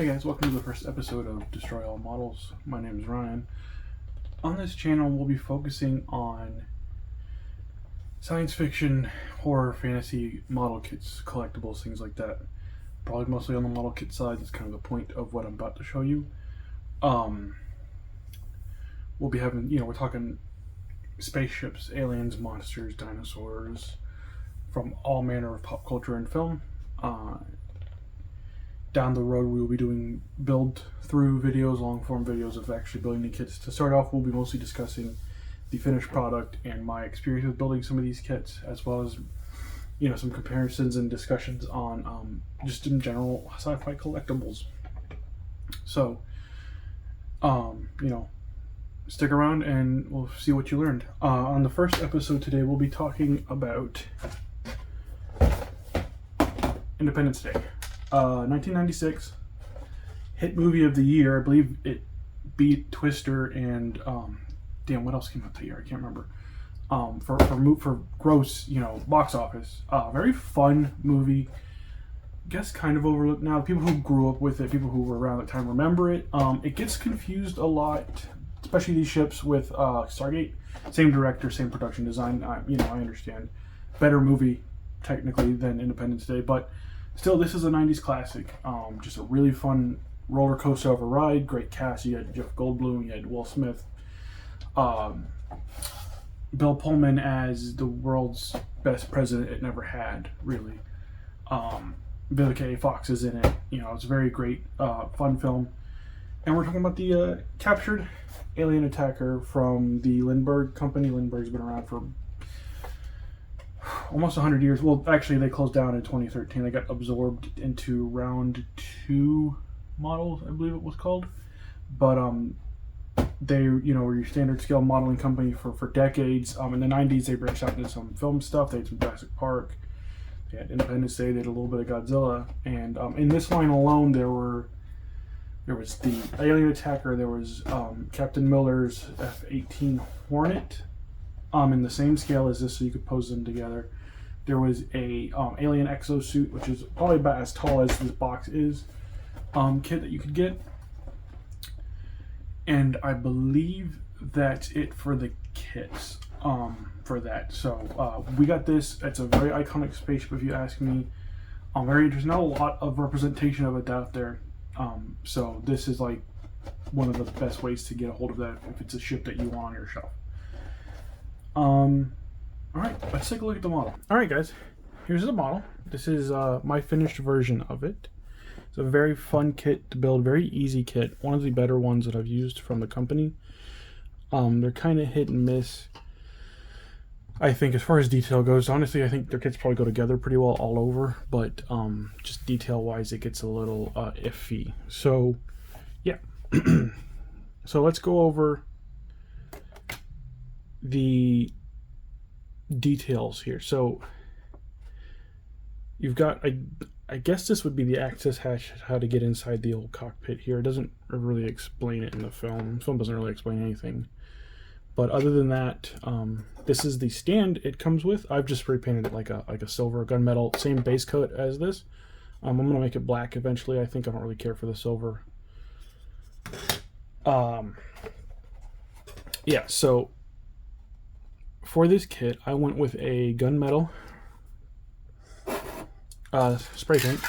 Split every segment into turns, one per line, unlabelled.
Hey guys, welcome to the first episode of Destroy All Models. My name is Ryan. On this channel, we'll be focusing on science fiction, horror, fantasy model kits, collectibles, things like that. Probably mostly on the model kit side. That's kind of the point of what I'm about to show you. We'll be having, we're talking spaceships, aliens, monsters, dinosaurs, from all manner of pop culture and film. Down the road, we will be doing build-through videos, long-form videos of actually building the kits. To start off, we'll be mostly discussing the finished product and my experience with building some of these kits, as well as, some comparisons and discussions on just in general sci-fi collectibles. So, stick around and we'll see what you learned. On the first episode today, we'll be talking about Independence Day. 1996, hit movie of the year. I believe it beat Twister and what else came out that year? I can't remember. For gross, box office. Very fun movie. Guess kind of overlooked now. People who grew up with it, people who were around that time remember it. It gets confused a lot, especially these ships with Stargate. Same director, same production design. I understand. Better movie technically than Independence Day, but still, this is a 90s classic. Just a really fun roller coaster of a ride. Great cast. You had Jeff Goldblum, you had Will Smith, Bill Pullman as the world's best president it never had, really. Vivica A. Fox is in it. It's a very great, fun film. And we're talking about the captured alien attacker from the Lindberg company. Lindberg's been around for almost 100 years. Well, actually, they closed down in 2013. They got absorbed into Round 2 models, I believe it was called. But they, were your standard scale modeling company for decades. In the 90s, they branched out into some film stuff. They had some Jurassic Park. They had Independence Day. They had a little bit of Godzilla. And in this line alone, there was the alien attacker. There was Captain Miller's F-18 Hornet. In the same scale as this, so you could pose them together. There was a alien exosuit, which is probably about as tall as this box is, kit that you could get. And I believe that's it for the kits for that. So we got this. It's a very iconic spaceship, if you ask me. There's not a lot of representation of it out there. So this is like one of the best ways to get a hold of that if it's a ship that you want on your shelf. Alright, let's take a look at the model. Alright guys, here's the model. This is my finished version of it. It's a very fun kit to build, very easy kit. One of the better ones that I've used from the company. They're kind of hit and miss, I think, as far as detail goes. Honestly, I think their kits probably go together pretty well all over, but just detail wise it gets a little iffy. So yeah. So let's go over the details here. So you've got, I guess this would be the access hatch, how to get inside the old cockpit here. It doesn't really explain it in the film. The film doesn't really explain anything. But other than that, this is the stand it comes with. I've just spray painted it like a silver gunmetal, same base coat as this. I'm gonna make it black eventually. I think I don't really care for the silver. Yeah, so for this kit, I went with a gunmetal spray paint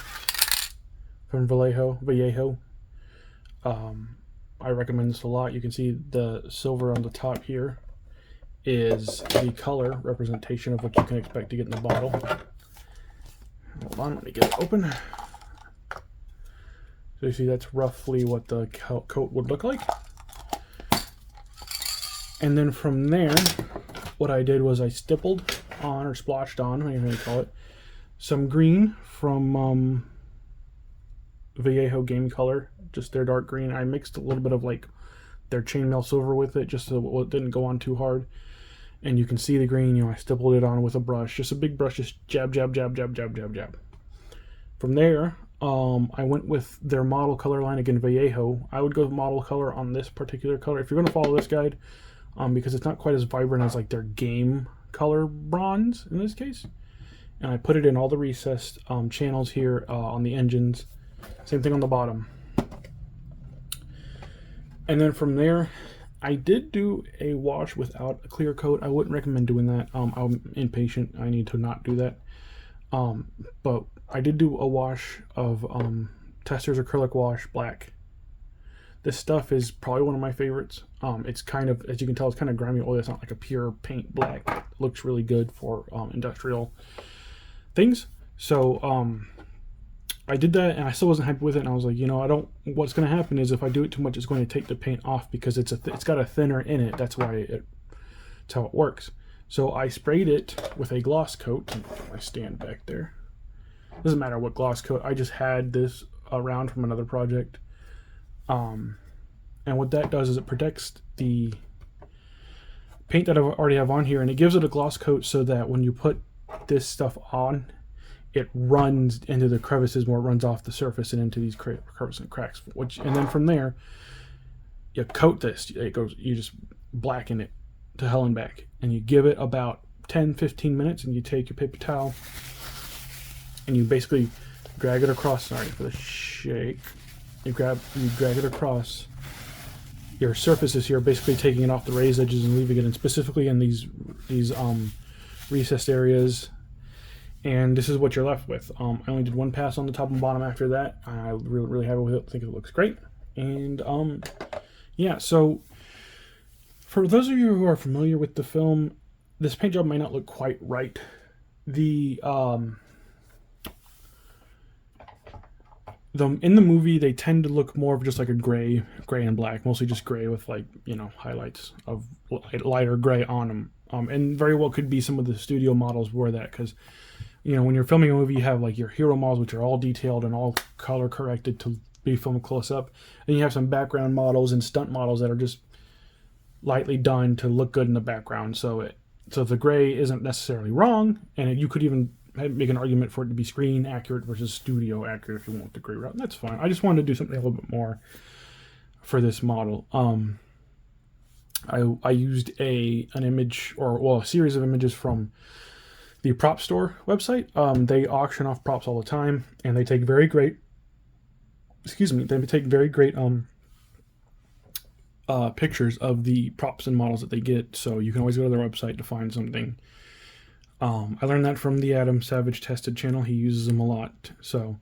from Vallejo. I recommend this a lot. You can see the silver on the top here is the color representation of what you can expect to get in the bottle. Hold on, let me get it open. So you see that's roughly what the coat would look like. And then from there, what I did was I stippled on, or splotched on, whatever you call it, some green from Vallejo Game Color, just their dark green. I mixed a little bit of like their chainmail silver with it, just so it didn't go on too hard. And you can see the green, I stippled it on with a brush, just a big brush, just jab, jab, jab, jab, jab, jab, jab. From there, I went with their model color line, again, Vallejo. I would go with model color on this particular color. If you're going to follow this guide, because it's not quite as vibrant as like their game color bronze in this case. And I put it in all the recessed channels here on the engines. Same thing on the bottom. And then from there, I did do a wash without a clear coat. I wouldn't recommend doing that. I'm impatient. I need to not do that. But I did do a wash of Tester's acrylic wash black. This stuff is probably one of my favorites. It's kind of, as you can tell, it's kind of grimy oil. It's not like a pure paint black. It looks really good for industrial things. So I did that, and I still wasn't happy with it. And I was like, what's going to happen is if I do it too much, it's going to take the paint off because it's got a thinner in it. That's why that's how it works. So I sprayed it with a gloss coat. Get my stand back there. Doesn't matter what gloss coat. I just had this around from another project. And what that does is it protects the paint that I already have on here, and it gives it a gloss coat so that when you put this stuff on, it runs into the crevices more, it runs off the surface and into these crevices and cracks. And then from there, you coat this. You just blacken it to hell and back, and you give it about 10-15 minutes, and you take your paper towel and you basically drag it across. Sorry for the shake. You drag it across your surfaces here, basically taking it off the raised edges and leaving it in specifically in these recessed areas. And this is what you're left with. I only did one pass on the top and bottom after that. I really happy with it. I think it looks great. And yeah, so for those of you who are familiar with the film, this paint job might not look quite right. In the movie, they tend to look more of just like a gray and black, mostly just gray with highlights of lighter gray on them. And very well could be some of the studio models were that, because when you're filming a movie, you have like your hero models, which are all detailed and all color corrected to be filmed close up, and you have some background models and stunt models that are just lightly done to look good in the background. So the gray isn't necessarily wrong, and you could even make an argument for it to be screen accurate versus studio accurate if you want the gray route. And that's fine. I just wanted to do something a little bit more for this model. I used an image, a series of images from the prop store website. They auction off props all the time, and they take very great pictures of the props and models that they get. So you can always go to their website to find something. I learned that from the Adam Savage Tested channel. He uses them a lot. So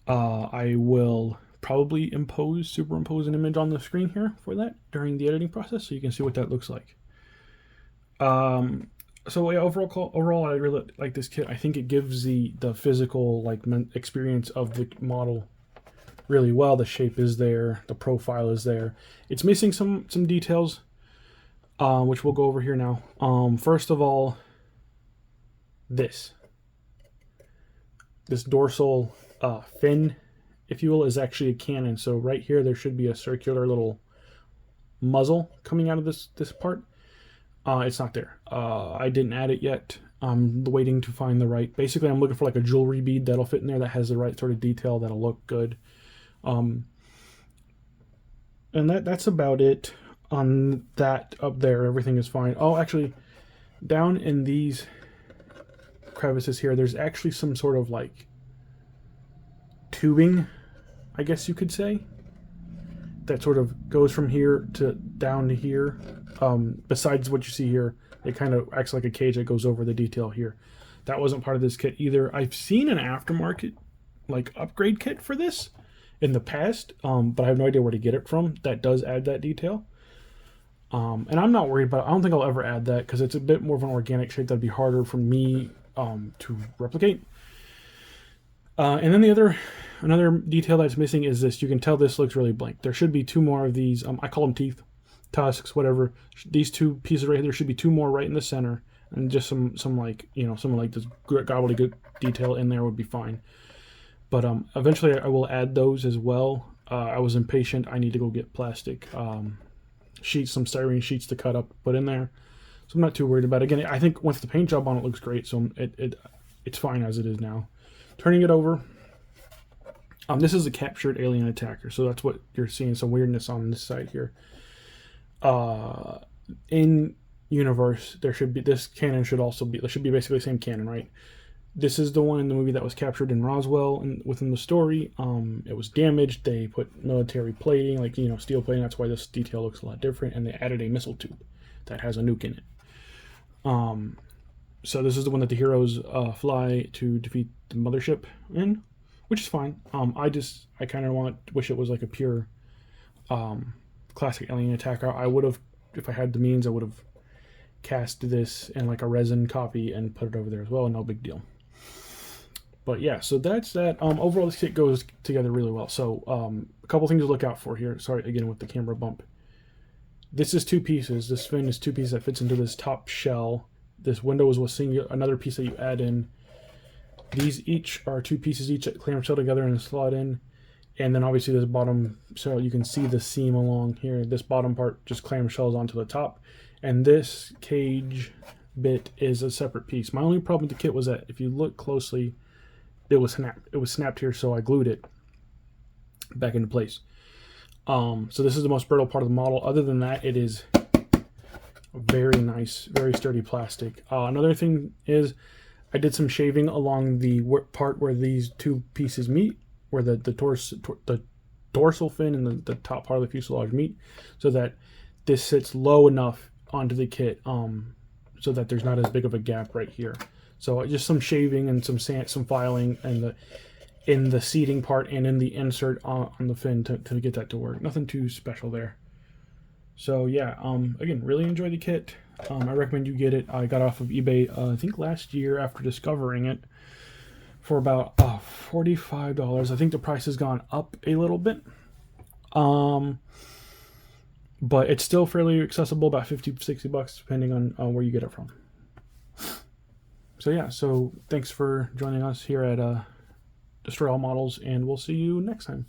I will probably superimpose an image on the screen here for that during the editing process, so you can see what that looks like. So yeah, overall, I really like this kit. I think it gives the physical experience of the model really well. The shape is there, the profile is there. It's missing some details, which we'll go over here now. First of all, this dorsal fin, if you will, is actually a cannon. So right here there should be a circular little muzzle coming out of this part. It's not there. I didn't add it yet. I'm waiting to find the right. Basically, I'm looking for like a jewelry bead that'll fit in there that has the right sort of detail that'll look good. And that's about it on that up there. Everything is fine. Oh, actually, down in these crevices here, there's actually some sort of like tubing, I guess you could say, that sort of goes from here to down to here. Besides what you see here, it kind of acts like a cage that goes over the detail here. That wasn't part of this kit either. I've seen an aftermarket upgrade kit for this in the past, but I have no idea where to get it from. That does add that detail. And I'm not worried about it. I don't think I'll ever add that because it's a bit more of an organic shape that'd be harder for me to replicate. And then another detail that's missing is this. You can tell this looks really blank. There should be two more of these. I call them teeth, tusks, whatever. These two pieces right here. There should be two more right in the center, and just some this gobbledygook detail in there would be fine. But eventually I will add those as well. I was impatient. I need to go get plastic sheets, some styrene sheets to cut up, put in there. So I'm not too worried about it. Again, I think once the paint job on it looks great, so it's fine as it is now. Turning it over. This is a captured alien attacker, so that's what you're seeing, some weirdness on this side here. In universe, this cannon should also be, there should be basically the same cannon, right? This is the one in the movie that was captured in Roswell, and within the story, it was damaged. They put military plating, like steel plating. That's why this detail looks a lot different. And they added a missile tube that has a nuke in it. So this is the one that the heroes fly to defeat the mothership in, which is fine. I kind of wish it was like a pure classic alien attack. I would have, if I had the means, I would have cast this in like a resin copy and put it over there as well. No big deal. But yeah, so that's that. Overall, this kit goes together really well. So a couple things to look out for here. Sorry again with the camera bump. This is 2 pieces. This fin is 2 pieces that fits into this top shell. This window is another piece that you add in. These each are 2 pieces each that clamshell together and slot in. And then obviously this bottom, so you can see the seam along here. This bottom part just clamshells onto the top. And this cage bit is a separate piece. My only problem with the kit was that if you look closely, it was snapped. It was snapped here, so I glued it back into place. So this is the most brittle part of the model. Other than that, it is very nice, very sturdy plastic. Another thing is I did some shaving along the part where these 2 pieces meet, where the dorsal fin and the top part of the fuselage meet, so that this sits low enough onto the kit so that there's not as big of a gap right here. So just some shaving and some filing and in the seating part and in the insert on the fin to get that to work. Nothing too special there. So yeah, again, really enjoy the kit. I recommend you get it. I got off of eBay, I think last year after discovering it, for about $45. I think the price has gone up a little bit. But it's still fairly accessible, about 50, 60 bucks, depending on where you get it from. So yeah, so thanks for joining us here at Destroy All Models, and we'll see you next time.